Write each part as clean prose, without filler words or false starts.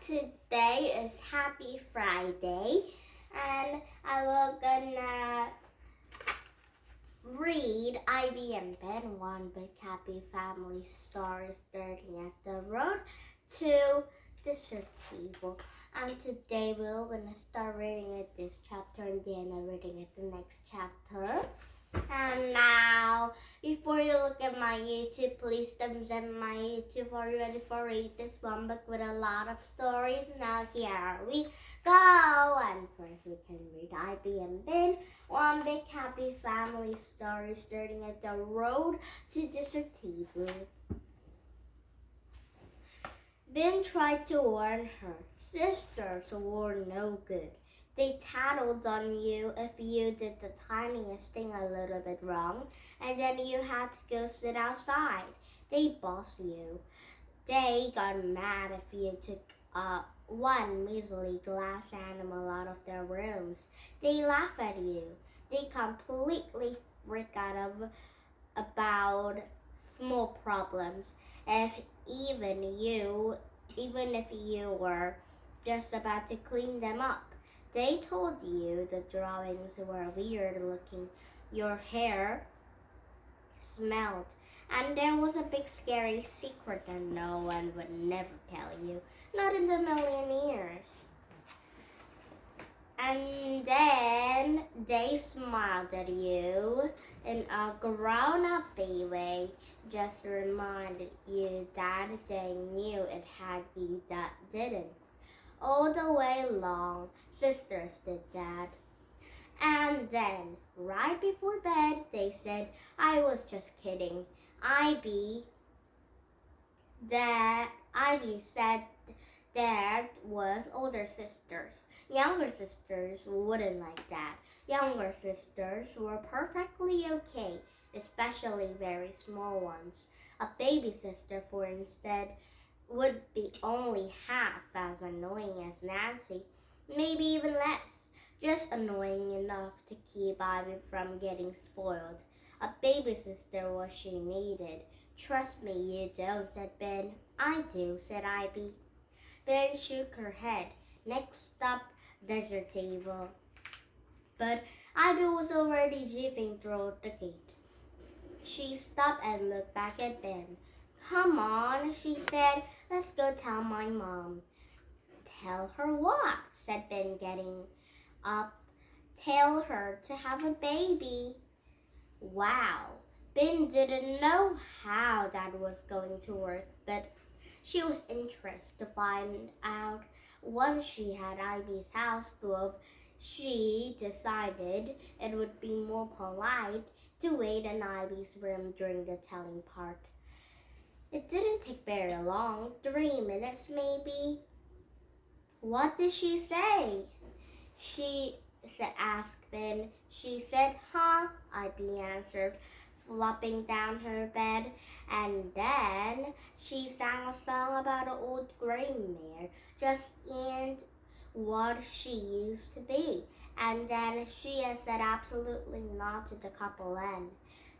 Today is Happy Friday, and I will gonna read Ivy and Ben One Big Happy Family Story starting at the road to the table. And today we're gonna start reading at this chapter and then reading at the next chapter. And now, before you look at my YouTube, please thumbs up my YouTube. Are you ready for read this one book with a lot of stories? Now here we go. And first we can read Ivy and Ben, One Big Happy Family Story starting at the road to District TV. Ben tried to warn her. Sisters were no good. They tattled on you if you did the tiniest thing a little bit wrong, and then you had to go sit outside. They bossed you. They got mad if you took one measly glass animal out of their rooms. They laugh at you. They completely freak out about small problems. Even if you were just about to clean them up. They told you the drawings were weird looking, your hair smelled, and there was a big scary secret that no one would never tell you, not in the million years. And then they smiled at you in a grown-up way, just reminded you that they knew it had you that didn't. All the way long, sisters did that. And then, right before bed, they said, I was just kidding. Ivy said that was older sisters. Younger sisters wouldn't like that. Younger sisters were perfectly okay, especially very small ones. A baby sister, for instance, would be only half as annoying as Nancy, maybe even less, just annoying enough to keep Ivy from getting spoiled. A baby sister was she needed. Trust me, you don't, said Ben. I do, said Ivy. Ben shook her head. Next stop, desert table. But Ivy was already jiffing through the gate. She stopped and looked back at Ben. Come on, she said. Let's go tell my mom. Tell her what? Said Ben, getting up. Tell her to have a baby. Wow. Ben didn't know how that was going to work, but she was interested to find out. Once she had Ivy's house full, she decided it would be more polite to wait in Ivy's room during the telling part. It didn't take very long, 3 minutes maybe. What did she say? Asked Ben. She said, huh? Ivy answered, flopping down her bed. And then she sang a song about an old gray mare, just ain't what she used to be. And then she said absolutely not to the couple end.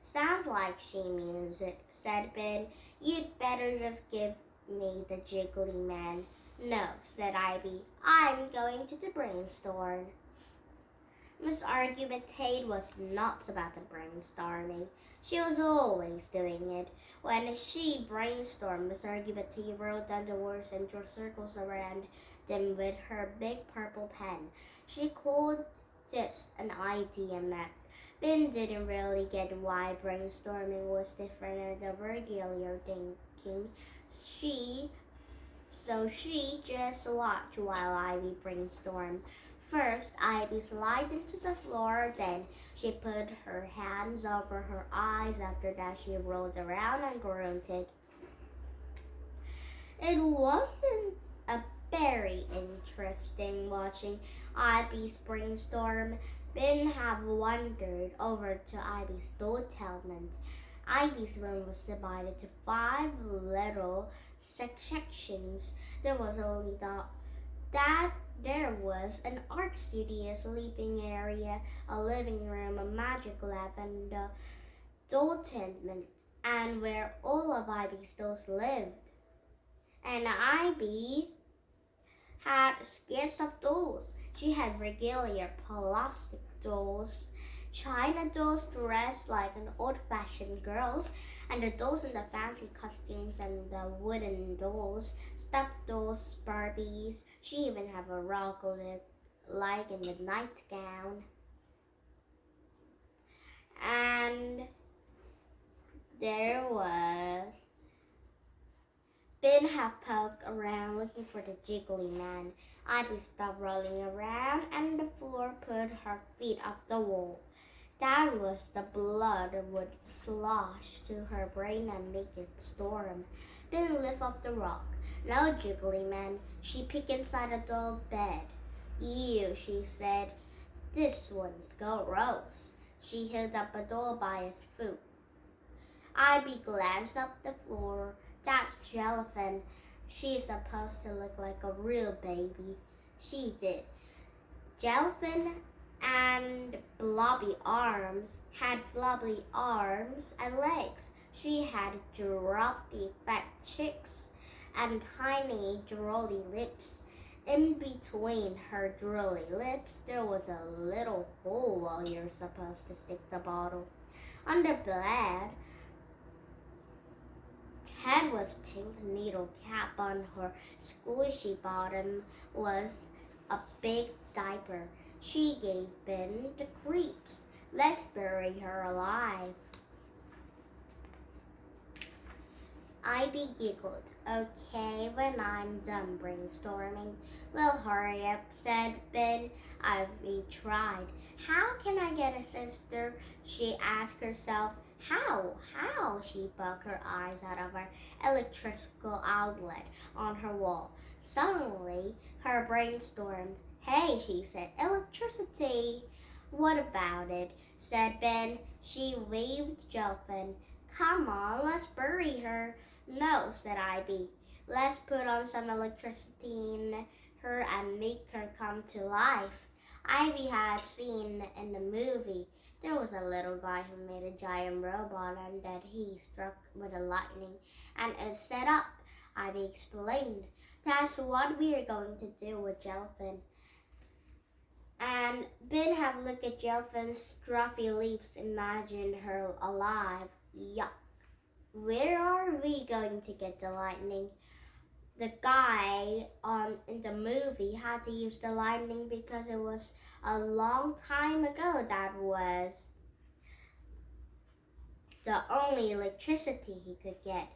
Sounds like she means it, said Ben. You'd better just give me the jiggly man. No, said Ivy. I'm going to the brainstorm. Miss Argumentate was nuts about the brainstorming. She was always doing it. When she brainstormed, Miss Argumentate wrote down the words and drew circles around them with her big purple pen. She called this an idea map. Ben didn't really get why brainstorming was different than the regular thinking. So she just watched while Ivy brainstormed. First, Ivy slid into the floor, then she put her hands over her eyes. After that, she rolled around and grunted. It wasn't a very interesting watching Ivy's brainstorm. Ben had wandered over to Ivy's toilet. Ivy's room was divided to 5 little sections. There was only there was an art studio, sleeping area, a living room, a magic lab, and a doll tenement, and where all of Ivy's dolls lived. And Ivy had skins of dolls. She had regular plastic dolls, china dolls dressed like an old-fashioned girls, and the dolls in the fancy costumes and the wooden dolls, stuffed dolls, Barbies. She even had a rock like in the nightgown. And there was Ben had poked around looking for the jiggly man. Ivy stopped rolling around and the floor put her feet up the wall. That was the blood would slosh to her brain and make it storm. Ben lift up the rock. No jiggly man. She peeked inside the doll bed. Ew, she said. This one's gross. She held up a doll by its foot. Ivy glanced up the floor. That's Jellyfin. She's supposed to look like a real baby. She did. Jellyfin and blobby arms had floppy arms and legs. She had droppy fat cheeks and tiny drolly lips. In between her drolly lips, there was a little hole where you're supposed to stick the bottle. On the bed, head was pink, needle cap on her squishy bottom was a big diaper. She gave Ben the creeps. Let's bury her alive. Ivy giggled. Okay, when I'm done brainstorming. Well, hurry up, said Ben. Ivy tried. How can I get a sister? She asked herself. How? She poked her eyes out of her electrical outlet on her wall. Suddenly, her brain stormed. Hey, she said, electricity. What about it? Said Ben. She waved Jellyfin. Come on, let's bury her. No, said Ivy. Let's put on some electricity in her and make her come to life. Ivy had seen in the movie there was a little guy who made a giant robot and that he struck with a lightning and it set up. Ivy explained. That's what we're going to do with Jellyfin. And Ben had looked at Jellyfin's scruffy lips, imagined her alive. Yuck. Where are we going to get the lightning? The guy in the movie had to use the lightning because it was a long time ago. That was the only electricity he could get.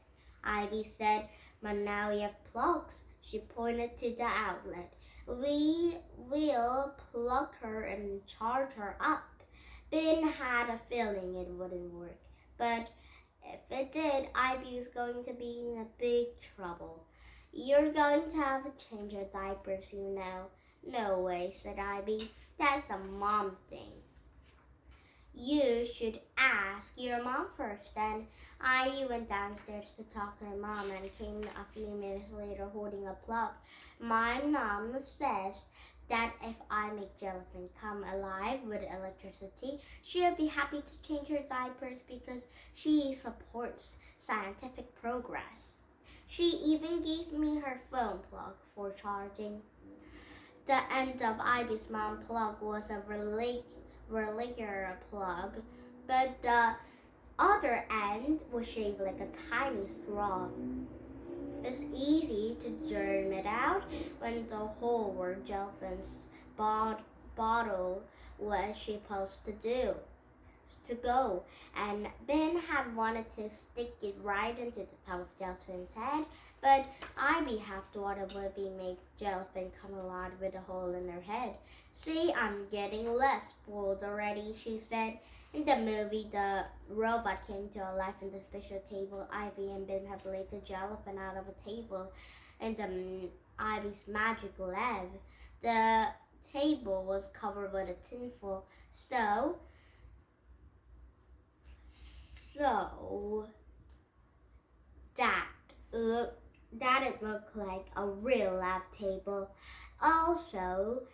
Ivy said, but now we have plugs. She pointed to the outlet. We will plug her and charge her up. Ben had a feeling it wouldn't work, but if it did, Ivy was going to be in a big trouble. You're going to have to change your diapers, you know. No way, said Ivy. That's a mom thing. You should ask your mom first. Then Ivy went downstairs to talk to her mom and came a few minutes later holding a plug. My mom says that if I make Jellyfin come alive with electricity, she'll be happy to change her diapers because she supports scientific progress. She even gave me her phone plug for charging. The end of Ivy's mom plug was a regular plug, but the other end was shaped like a tiny straw. It's easy to germ it out when the hole where Jellyfin's bottle was supposed to go, and Ben had wanted to stick it right into the top of Jellyfin's head, but Ivy had thought it would be make Jellyfin come alive with a hole in her head. See, I'm getting less spoiled already, she said. In the movie, the robot came to life in the special table. Ivy and Ben had laid the Jellyfin out of a table in the Ivy's magic lab. The table was covered with a tinfoil, so that it looked like a real lab table. Also,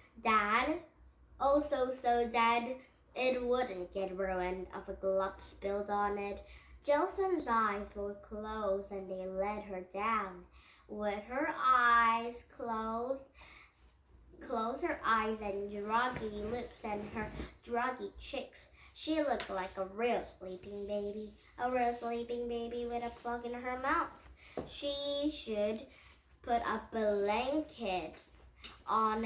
so that it wouldn't get ruined if a glove spilled on it. Jellyfin's eyes were closed and they let her down. With her eyes closed closed her eyes and druggy lips and her druggy cheeks. She looked like a real sleeping baby with a plug in her mouth. She should put a blanket on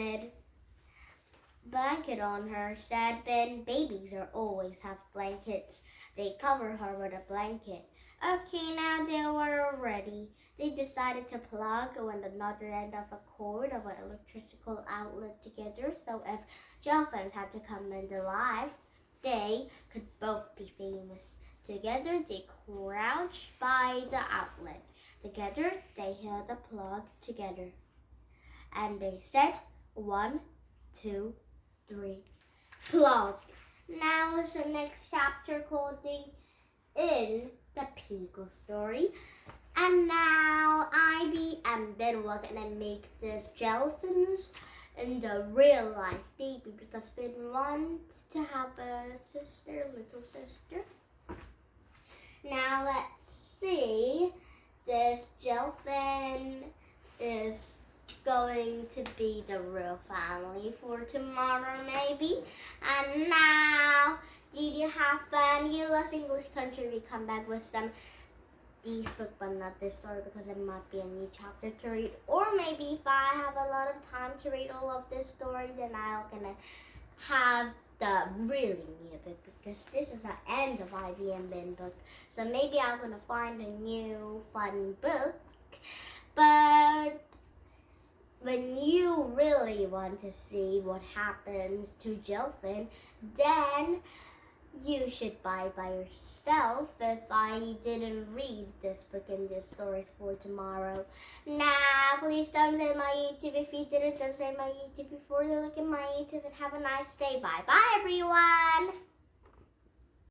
her, said Ben. Babies always have blankets. They covered her with a blanket. Okay, now they were ready. They decided to plug another end of a cord of an electrical outlet together, so if dolphins had to come in alive, they could both be famous. Together they crouched by the outlet. Together they held the plug together. And they said, 1, 2, 3, plug. Now is the next chapter called In the Peagle Story. And now Ivy and Ben were gonna make this jellyfish in the real life baby because Ben wants to have a little sister. Now let's see. This jellyfish is going to be the real family for tomorrow maybe. And now, did you have fun? You lost English Country. We come back with some these book, but not this story because there might be a new chapter to read. Or maybe if I have a lot of time to read all of this story, then I'm gonna have the really new book because this is the end of Ivy and Ben book. So maybe I'm gonna find a new fun book. But when you really want to see what happens to Jelfin, then you should buy by yourself if I didn't read this book and this stories for tomorrow. Now, please don't say my YouTube. If you didn't, don't say my YouTube before you look at my YouTube and have a nice day. Bye-bye, everyone.